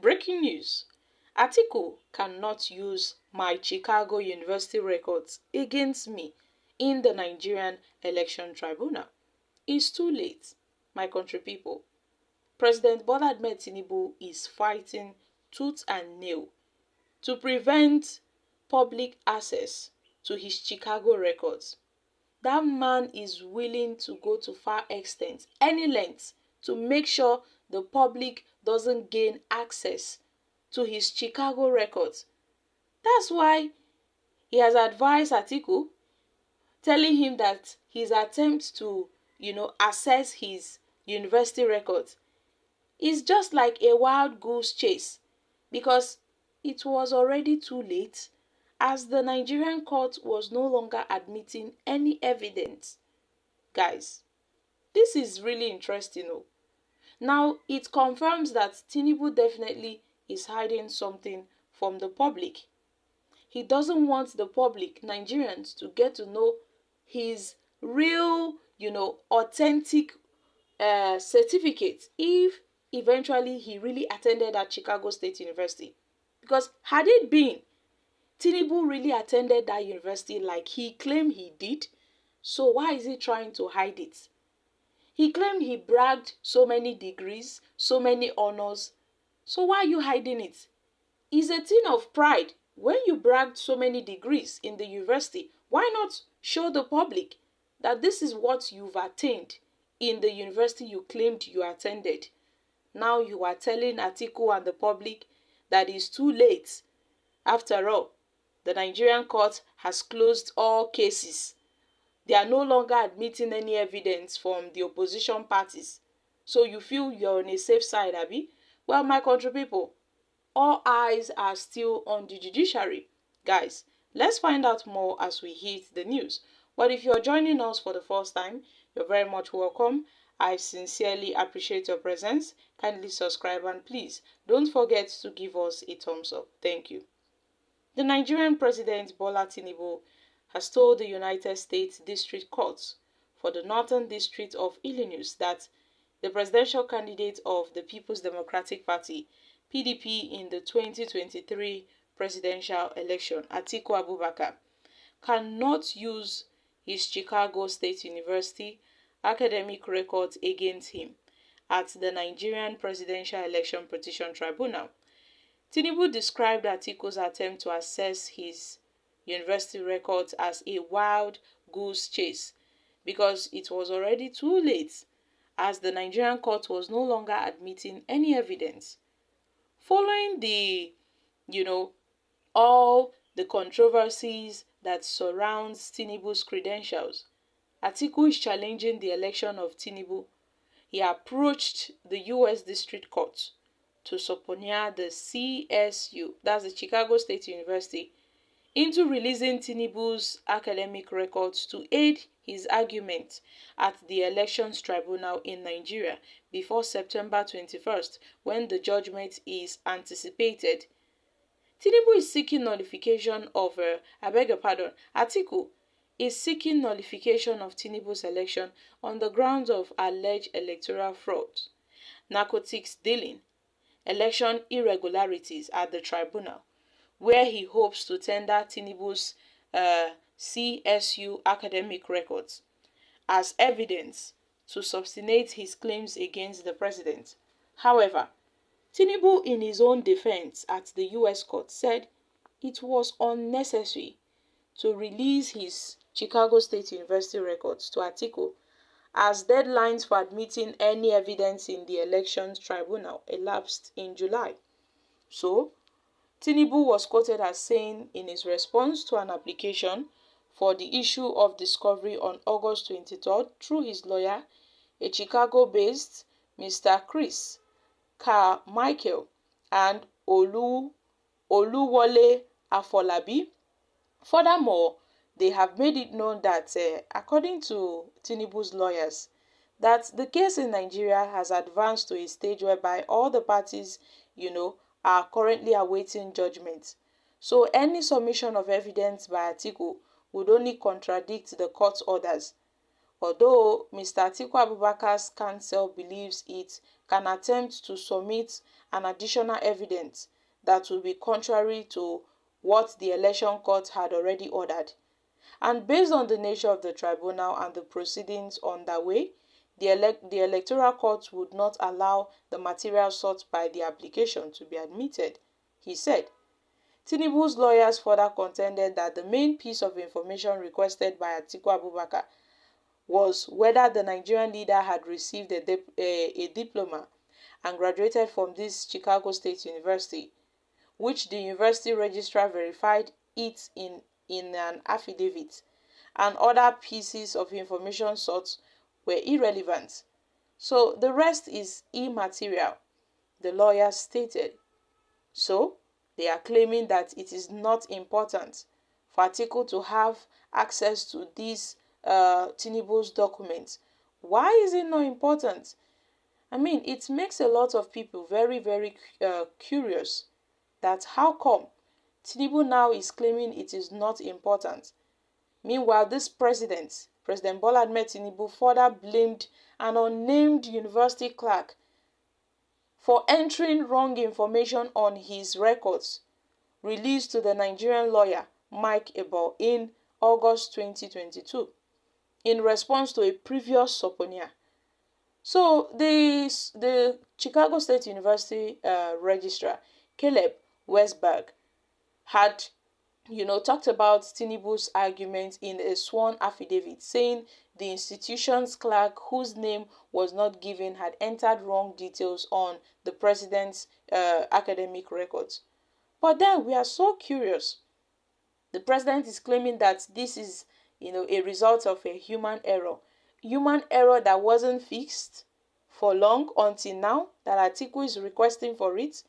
Breaking news. Atiku cannot use my Chicago University records against me in the Nigerian Election Tribunal. It's too late, my country people. President Bola Ahmed Tinubu is fighting tooth and nail to prevent public access to his Chicago records. That man is willing to go to far extent, any length, to make sure the public doesn't gain access to his Chicago records. That's why he has advised Atiku, telling him that his attempt to, access his university records is just like a wild goose chase, because it was already too late, as the Nigerian court was no longer admitting any evidence. Guys, this is really interesting. Now, it confirms that Tinubu definitely is hiding something from the public. He doesn't want the public, Nigerians, to get to know his real, authentic certificate if eventually he really attended at Chicago State University. Because had it been Tinubu really attended that university like he claimed he did, so why is he trying to hide it? He claimed he bragged so many degrees, so many honors. So why are you hiding it? It's a thing of pride. When you bragged so many degrees in the university, why not show the public that this is what you've attained in the university you claimed you attended? Now you are telling Atiku and the public that it's too late. After all, the Nigerian court has closed all cases. They are no longer admitting any evidence from the opposition parties. So you feel you're on a safe side, Abi? Well, my country people, all eyes are still on the judiciary. Guys, let's find out more as we hit the news. But if you're joining us for the first time, you're very much welcome. I sincerely appreciate your presence. Kindly subscribe and please don't forget to give us a thumbs up. Thank you. The Nigerian President Bola Tinubu has told the United States District Court for the Northern District of Illinois that the presidential candidate of the People's Democratic Party, PDP, in the 2023 presidential election, Atiku Abubakar, cannot use his Chicago State University academic records against him at the Nigerian Presidential Election Petition Tribunal. Tinubu described Atiku's attempt to access his university records as a wild goose chase because it was already too late, as the Nigerian court was no longer admitting any evidence. Following the, all the controversies that surrounds Tinubu's credentials, Atiku is challenging the election of Tinubu. He approached the U.S. District Court to subpoena the CSU, that's the Chicago State University, into releasing Tinubu's academic records to aid his argument at the Elections Tribunal in Nigeria before September 21st, when the judgment is anticipated. Tinubu is seeking nullification of, Atiku is seeking nullification of Tinubu's election on the grounds of alleged electoral fraud, narcotics dealing, election irregularities at the tribunal, where he hopes to tender Tinubu's CSU academic records as evidence to substantiate his claims against the president. However, Tinubu, in his own defense at the U.S. court, said it was unnecessary to release his Chicago State University records to Atiku, as deadlines for admitting any evidence in the elections tribunal elapsed in July. So, Tinubu was quoted as saying in his response to an application for the issue of discovery on August 23rd through his lawyer, a Chicago-based Mr. Chris Carmichael and Oluwole Afolabi. Furthermore, they have made it known that, according to Tinubu's lawyers, that the case in Nigeria has advanced to a stage whereby all the parties, are currently awaiting judgment. So any submission of evidence by Atiku would only contradict the court's orders. Although Mr. Atiku Abubakar's counsel believes it can attempt to submit an additional evidence that will be contrary to what the election court had already ordered. And based on the nature of the tribunal and the proceedings underway, the electoral court would not allow the material sought by the application to be admitted, he said. Tinubu's lawyers further contended that the main piece of information requested by Atiku Abubakar was whether the Nigerian leader had received a diploma and graduated from this Chicago State University, which the university registrar verified it in an affidavit, and other pieces of information sought were irrelevant. So the rest is immaterial, the lawyers stated. So they are claiming that it is not important for Atiku to have access to these Tinubu's documents. Why is it not important? I mean, it makes a lot of people very, very curious that how come Tinubu now is claiming it is not important. Meanwhile, this President Bola Ahmed Tinubu, further blamed an unnamed university clerk for entering wrong information on his records released to the Nigerian lawyer Mike Ebal in August 2022 in response to a previous subpoena. So the Chicago State University registrar Caleb Westberg had talked about Tinubu's argument in a sworn affidavit, saying the institution's clerk, whose name was not given, had entered wrong details on the president's academic records. But then we are so curious. The president is claiming that this is, a result of a human error that wasn't fixed for long until now that Atiku is requesting for it.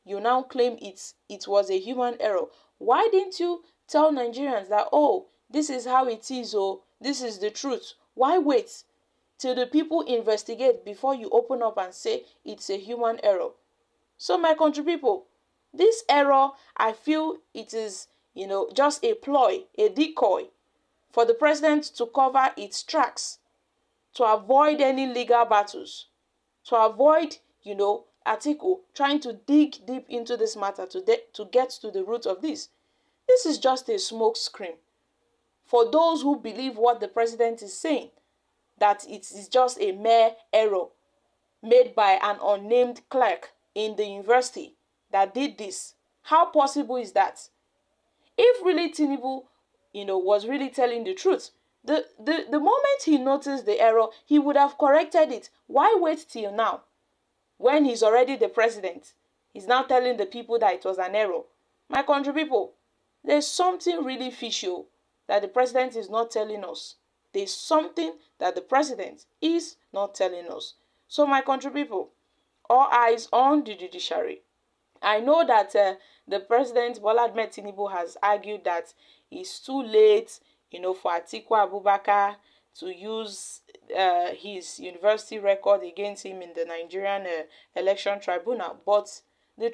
You now claim it was a human error. Why didn't you tell Nigerians that, oh, this is how it is, oh, this is the truth? Why wait till the people investigate before you open up and say it's a human error? So my country people, this error, I feel it is, just a ploy, a decoy for the president to cover its tracks, to avoid any legal battles, to avoid, Atiku trying to dig deep into this matter to get to the root of this. This is just a smoke screen for those who believe what the president is saying, that it is just a mere error made by an unnamed clerk in the university that did this. How possible is that? If really Tinubu, was really telling the truth, the moment he noticed the error, he would have corrected it. Why wait till now? When he's already the president, he's now telling the people that it was an error. My country people, there's something really fishy that the president is not telling us. There's something that the president is not telling us. So my country people, all eyes on the judiciary. I know that the president, Bola Ahmed Tinubu, has argued that it's too late, for Atiku Abubakar to use his university record against him in the Nigerian election tribunal. But the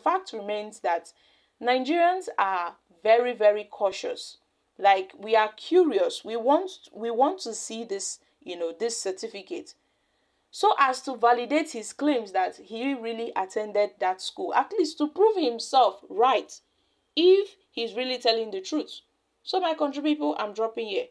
fact remains that Nigerians are very, very cautious. Like, we are curious. We want to see this, this certificate, so as to validate his claims that he really attended that school, at least to prove himself right, if he's really telling the truth. So my country people, I'm dropping here.